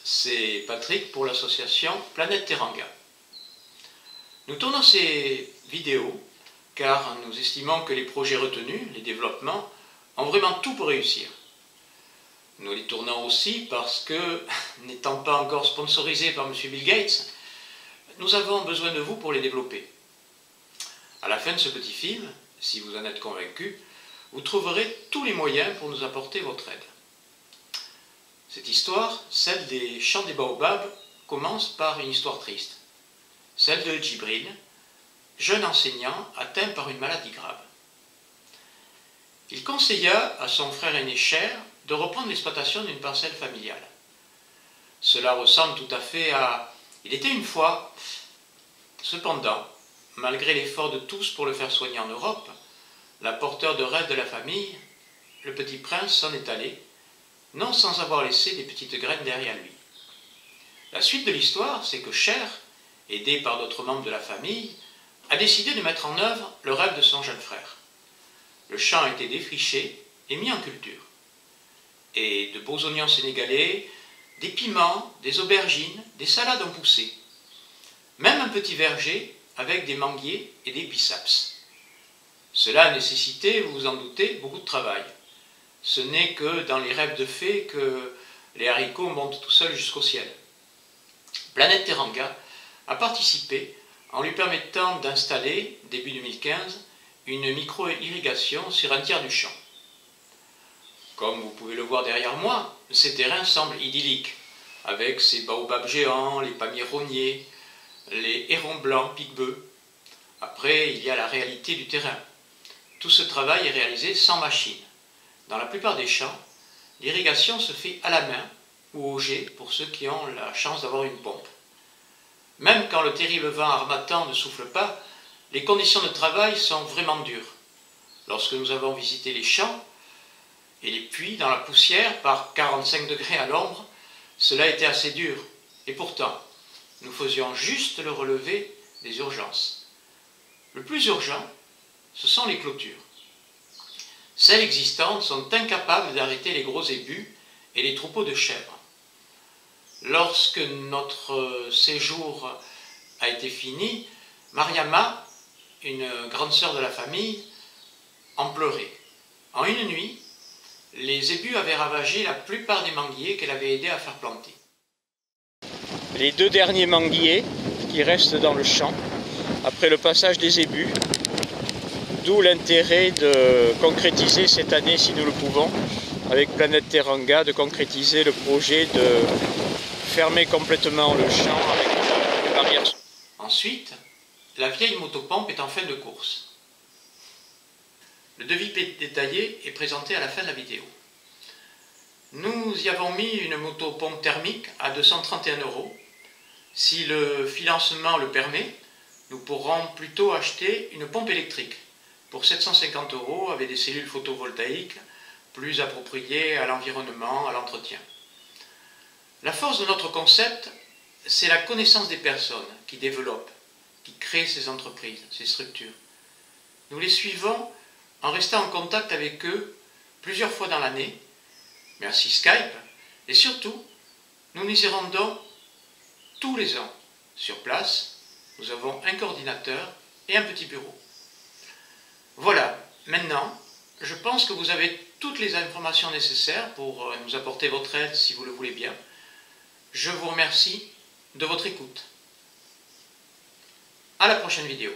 c'est Patrick pour l'association Planète Teranga. Nous tournons ces vidéos car nous estimons que les projets retenus, les développements, ont vraiment tout pour réussir. Nous les tournons aussi parce que, n'étant pas encore sponsorisés par M. Bill Gates, nous avons besoin de vous pour les développer. À la fin de ce petit film, si vous en êtes convaincus, vous trouverez tous les moyens pour nous apporter votre aide. Cette histoire, celle des champs des baobabs, commence par une histoire triste. Celle de Djibril, jeune enseignant atteint par une maladie grave. Il conseilla à son frère aîné Cher de reprendre l'exploitation d'une parcelle familiale. Cela ressemble tout à fait à « Il était une fois ». Cependant, malgré l'effort de tous pour le faire soigner en Europe, l'apporteur de rêve de la famille, le petit prince s'en est allé, non sans avoir laissé des petites graines derrière lui. La suite de l'histoire, c'est que Cher, aidé par d'autres membres de la famille, a décidé de mettre en œuvre le rêve de son jeune frère. Le champ a été défriché et mis en culture. Et de beaux oignons sénégalais, des piments, des aubergines, des salades ont poussé. Même un petit verger avec des manguiers et des biceps. Cela a nécessité, vous vous en doutez, beaucoup de travail. Ce n'est que dans les rêves de fées que les haricots montent tout seuls jusqu'au ciel. Planète Teranga a participé en lui permettant d'installer, début 2015, une micro-irrigation sur un tiers du champ. Comme vous pouvez le voir derrière moi, ces terrains semblent idylliques, avec ces baobabs géants, les palmiers rogniers, les hérons blancs, pique-bœufs. Après, il y a la réalité du terrain. Tout ce travail est réalisé sans machine. Dans la plupart des champs, l'irrigation se fait à la main ou au jet pour ceux qui ont la chance d'avoir une pompe. Même quand le terrible vent armatan ne souffle pas, les conditions de travail sont vraiment dures. Lorsque nous avons visité les champs et les puits dans la poussière par 45 degrés à l'ombre, cela était assez dur. Et pourtant, nous faisions juste le relevé des urgences. Le plus urgent, ce sont les clôtures. Celles existantes sont incapables d'arrêter les gros ébus et les troupeaux de chèvres. Lorsque notre séjour a été fini, Mariama, une grande sœur de la famille, en pleurait. En une nuit, les ébus avaient ravagé la plupart des manguiers qu'elle avait aidé à faire planter. Les deux derniers manguiers qui restent dans le champ, après le passage des ébus, d'où l'intérêt de concrétiser cette année, si nous le pouvons, avec Planète Teranga, de concrétiser le projet de fermer complètement le champ avec des barrières. Ensuite, la vieille motopompe est en fin de course. Le devis détaillé est présenté à la fin de la vidéo. Nous y avons mis une motopompe thermique à 231 €. Si le financement le permet, nous pourrons plutôt acheter une pompe électrique pour 750 € avec des cellules photovoltaïques plus appropriées à l'environnement, à l'entretien. La force de notre concept, c'est la connaissance des personnes qui développent, qui créent ces entreprises, ces structures. Nous les suivons en restant en contact avec eux plusieurs fois dans l'année, merci Skype, et surtout, nous nous y rendons tous les ans. Sur place, nous avons un coordinateur et un petit bureau. Voilà, maintenant, je pense que vous avez toutes les informations nécessaires pour nous apporter votre aide si vous le voulez bien. Je vous remercie de votre écoute. À la prochaine vidéo.